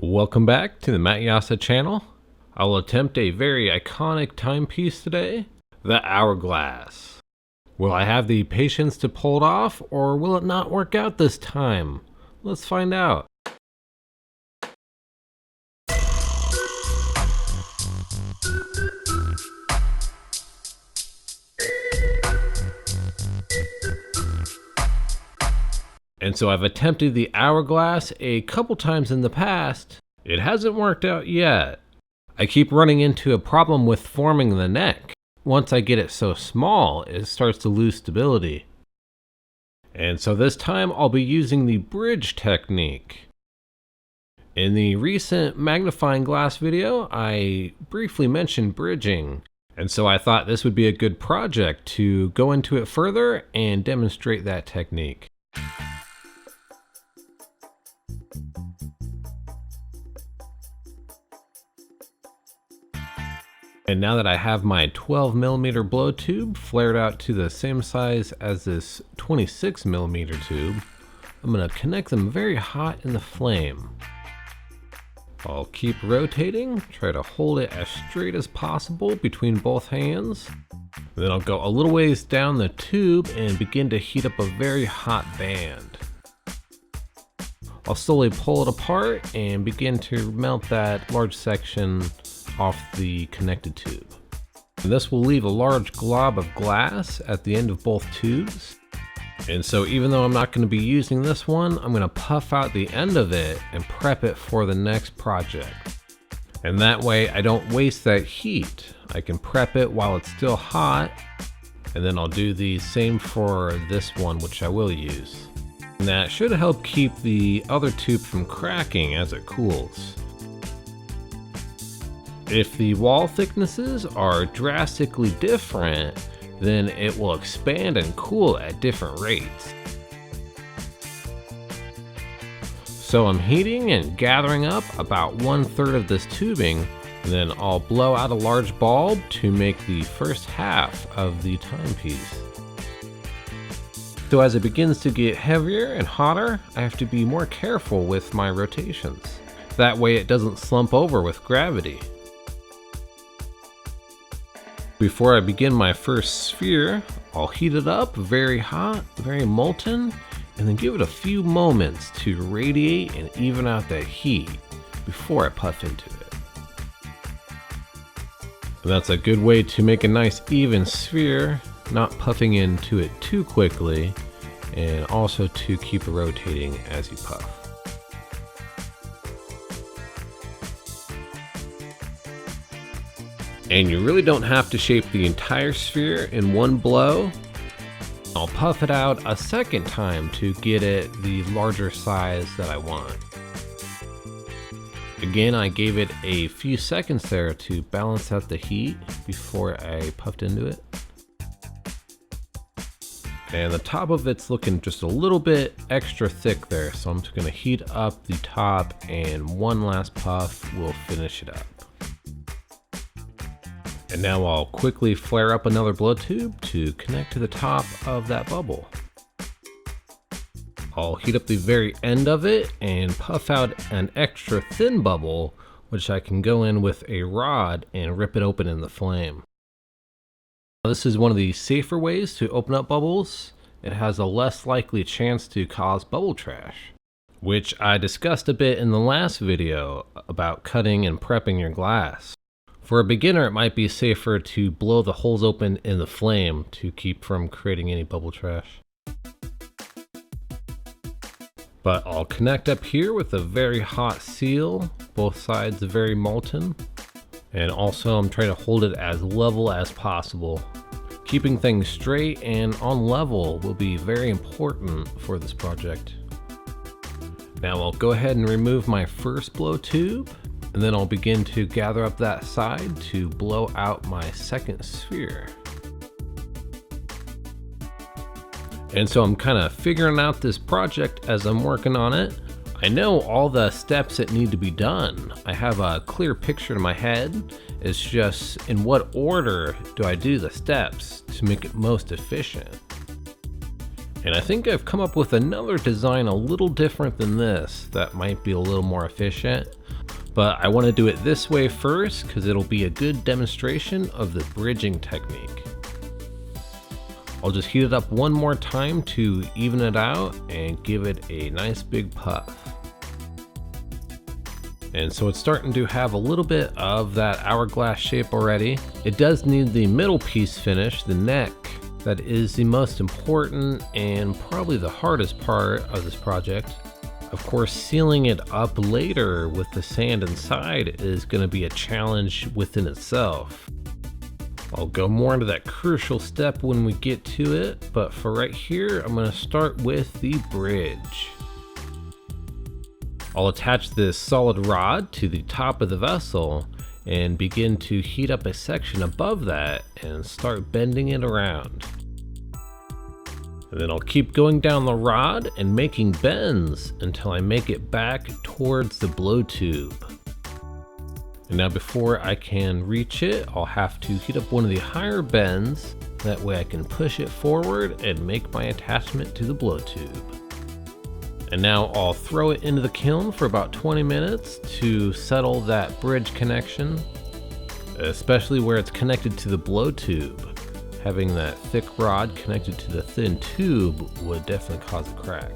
Welcome back to the Jasa channel. I will attempt a very iconic timepiece today, the Hourglass. Will I have the patience to pull it off, or will it not work out this time? Let's find out. And so I've attempted the Hourglass a couple times in the past. It hasn't worked out yet. I keep running into a problem with forming the neck. Once I get it so small, it starts to lose stability. And so this time I'll be using the bridge technique. In the recent magnifying glass video, I briefly mentioned bridging. And so I thought this would be a good project to go into it further and demonstrate that technique. And now that I have my 12mm blow tube flared out to the same size as this 26mm tube, I'm going to connect them very hot in the flame. I'll keep rotating, try to hold it as straight as possible between both hands. Then I'll go a little ways down the tube and begin to heat up a very hot band. I'll slowly pull it apart and begin to melt that large section off the connected tube. And this will leave a large glob of glass at the end of both tubes. And so even though I'm not going to be using this one, I'm going to puff out the end of it and prep it for the next project. And that way I don't waste that heat. I can prep it while it's still hot, and then I'll do the same for this one, which I will use. And that should help keep the other tube from cracking as it cools. If the wall thicknesses are drastically different, then it will expand and cool at different rates. So I'm heating and gathering up about 1/3 of this tubing, and then I'll blow out a large bulb to make the first half of the timepiece. So as it begins to get heavier and hotter, I have to be more careful with my rotations. That way it doesn't slump over with gravity. Before I begin my first sphere, I'll heat it up very hot, very molten, and then give it a few moments to radiate and even out that heat before I puff into it. And that's a good way to make a nice even sphere, not puffing into it too quickly, and also to keep rotating as you puff. And you really don't have to shape the entire sphere in one blow. I'll puff it out a second time to get it the larger size that I want. Again, I gave it a few seconds there to balance out the heat before I puffed into it. And the top of it's looking just a little bit extra thick there, so I'm just gonna heat up the top, and one last puff will finish it up. And now I'll quickly flare up another blow tube to connect to the top of that bubble. I'll heat up the very end of it and puff out an extra thin bubble, which I can go in with a rod and rip it open in the flame. This is one of the safer ways to open up bubbles. It has a less likely chance to cause bubble trash, which I discussed a bit in the last video about cutting and prepping your glass. For a beginner, it might be safer to blow the holes open in the flame to keep from creating any bubble trash. But I'll connect up here with a very hot seal, both sides very molten. And also I'm trying to hold it as level as possible. Keeping things straight and on level will be very important for this project. Now I'll go ahead and remove my first blow tube, and then I'll begin to gather up that side to blow out my second sphere. And so I'm kind of figuring out this project as I'm working on it. I know all the steps that need to be done. I have a clear picture in my head. It's just in what order do I do the steps to make it most efficient. And I think I've come up with another design a little different than this that might be a little more efficient. But I want to do it this way first because it'll be a good demonstration of the bridging technique. I'll just heat it up one more time to even it out and give it a nice big puff. And so it's starting to have a little bit of that hourglass shape already. It does need the middle piece finished, the neck. That is the most important and probably the hardest part of this project. Of course, sealing it up later with the sand inside is going to be a challenge within itself. I'll go more into that crucial step when we get to it, but for right here, I'm going to start with the bridge. I'll attach this solid rod to the top of the vessel and begin to heat up a section above that and start bending it around. And then I'll keep going down the rod and making bends until I make it back towards the blow tube. And now before I can reach it, I'll have to heat up one of the higher bends. That way I can push it forward and make my attachment to the blow tube. And now I'll throw it into the kiln for about 20 minutes to settle that bridge connection, especially where it's connected to the blow tube. Having that thick rod connected to the thin tube would definitely cause a crack.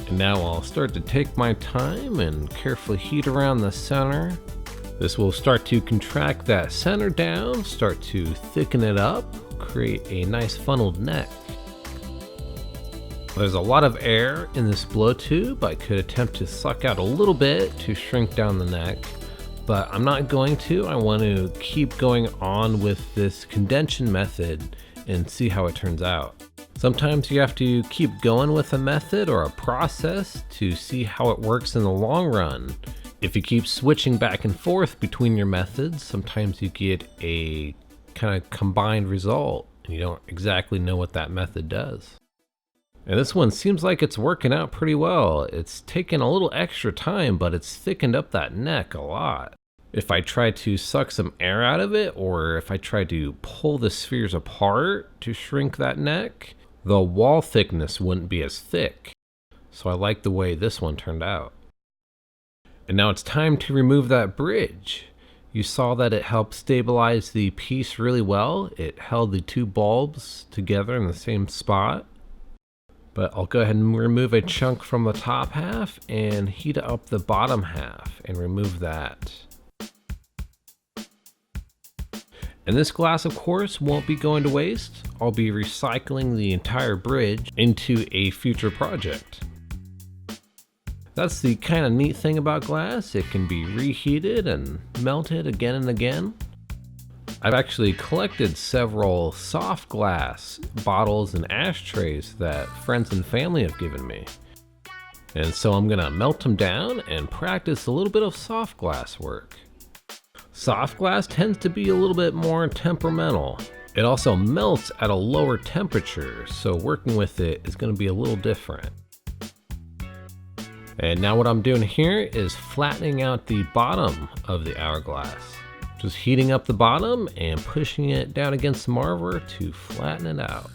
And now I'll start to take my time and carefully heat around the center. This will start to contract that center down, start to thicken it up, create a nice funneled neck. There's a lot of air in this blow tube. I could attempt to suck out a little bit to shrink down the neck, but I'm not going to. I want to keep going on with this condension method and see how it turns out. Sometimes you have to keep going with a method or a process to see how it works in the long run. If you keep switching back and forth between your methods, sometimes you get a kind of combined result and you don't exactly know what that method does. And this one seems like it's working out pretty well. It's taken a little extra time, but it's thickened up that neck a lot. If I try to suck some air out of it, or if I try to pull the spheres apart to shrink that neck, the wall thickness wouldn't be as thick. So I like the way this one turned out. And now it's time to remove that bridge. You saw that it helped stabilize the piece really well. It held the two bulbs together in the same spot. But I'll go ahead and remove a chunk from the top half and heat up the bottom half and remove that. And this glass, of course, won't be going to waste. I'll be recycling the entire bridge into a future project. That's the kind of neat thing about glass. It can be reheated and melted again and again. I've actually collected several soft glass bottles and ashtrays that friends and family have given me. And so I'm gonna melt them down and practice a little bit of soft glass work. Soft glass tends to be a little bit more temperamental. It also melts at a lower temperature, so working with it is gonna be a little different. And now what I'm doing here is flattening out the bottom of the hourglass. Just heating up the bottom and pushing it down against the marver to flatten it out.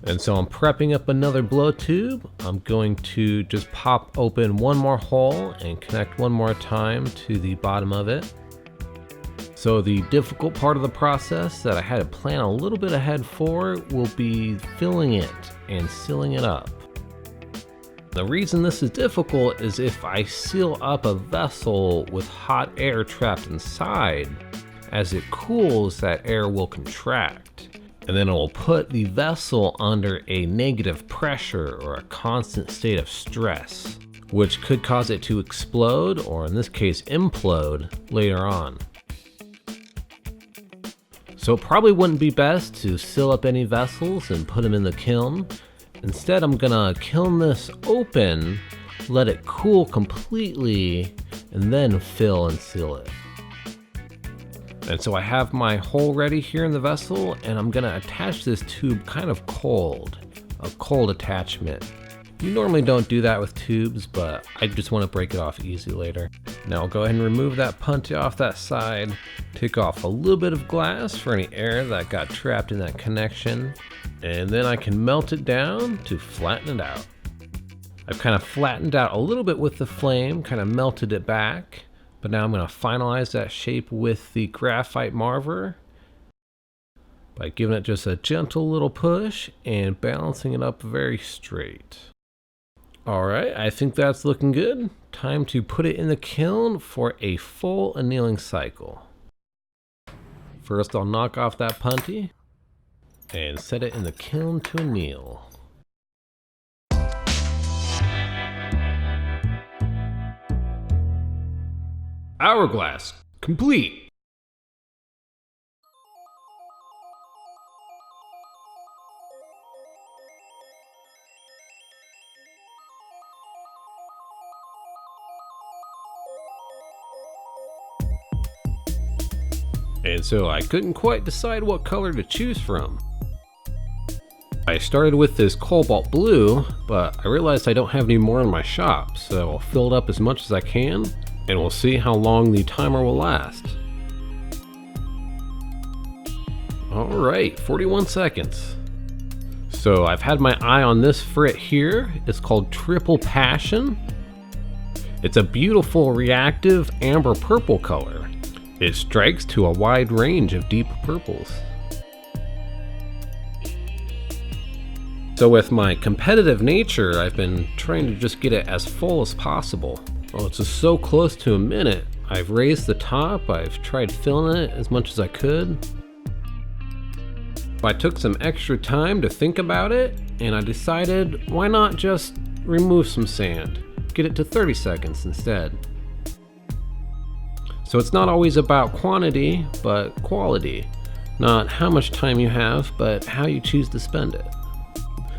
And so I'm prepping up another blow tube. I'm going to just pop open one more hole and connect one more time to the bottom of it. So the difficult part of the process that I had to plan a little bit ahead for will be filling it and sealing it up. The reason this is difficult is if I seal up a vessel with hot air trapped inside, as it cools, that air will contract, and then it will put the vessel under a negative pressure or a constant state of stress, which could cause it to explode, or in this case implode, later on. So it probably wouldn't be best to seal up any vessels and put them in the kiln. Instead, I'm gonna kiln this open, let it cool completely, and then fill and seal it. And so I have my hole ready here in the vessel, and I'm gonna attach this tube kind of cold, a cold attachment. You normally don't do that with tubes, but I just want to break it off easy later. Now I'll go ahead and remove that puntee off that side, take off a little bit of glass for any air that got trapped in that connection, and then I can melt it down to flatten it out. I've kind of flattened out a little bit with the flame, kind of melted it back, but now I'm going to finalize that shape with the graphite marver by giving it just a gentle little push and balancing it up very straight. Alright, I think that's looking good. Time to put it in the kiln for a full annealing cycle. First I'll knock off that puntee and set it in the kiln to anneal. Hourglass complete! And so I couldn't quite decide what color to choose from. I started with this cobalt blue, but I realized I don't have any more in my shop, so I'll fill it up as much as I can, and we'll see how long the timer will last. Alright, 41 seconds. So I've had my eye on this frit here. It's called Triple Passion. It's a beautiful reactive amber purple color. It strikes to a wide range of deep purples. So with my competitive nature, I've been trying to just get it as full as possible. Well, it's just so close to a minute. I've raised the top, I've tried filling it as much as I could. I took some extra time to think about it, and I decided why not just remove some sand, get it to 30 seconds instead. So it's not always about quantity, but quality. Not how much time you have, but how you choose to spend it.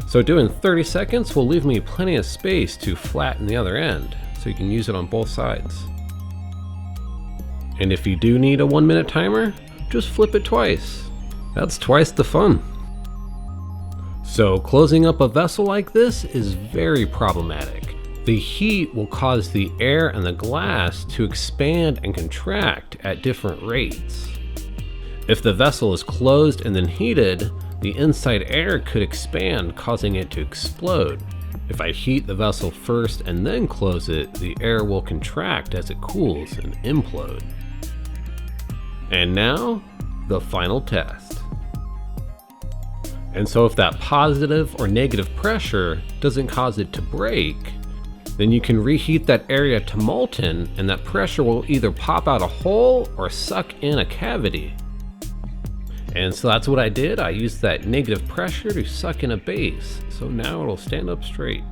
So doing 30 seconds will leave me plenty of space to flatten the other end, so you can use it on both sides. And if you do need a 1 minute timer, just flip it twice. That's twice the fun. So closing up a vessel like this is very problematic. The heat will cause the air and the glass to expand and contract at different rates. If the vessel is closed and then heated, the inside air could expand, causing it to explode. If I heat the vessel first and then close it, the air will contract as it cools and implode. And now, the final test. And so if that positive or negative pressure doesn't cause it to break, then you can reheat that area to molten, and that pressure will either pop out a hole or suck in a cavity. And so that's what I did. I used that negative pressure to suck in a base, so now it'll stand up straight.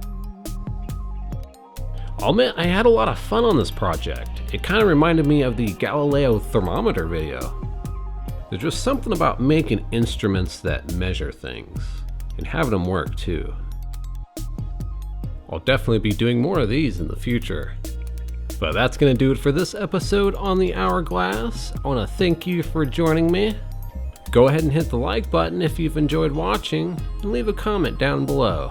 I'll admit I had a lot of fun on this project. It kind of reminded me of the Galileo thermometer video. There's just something about making instruments that measure things, and having them work too. I'll definitely be doing more of these in the future. But that's going to do it for this episode on the Hourglass. I want to thank you for joining me. Go ahead and hit the like button if you've enjoyed watching, and leave a comment down below.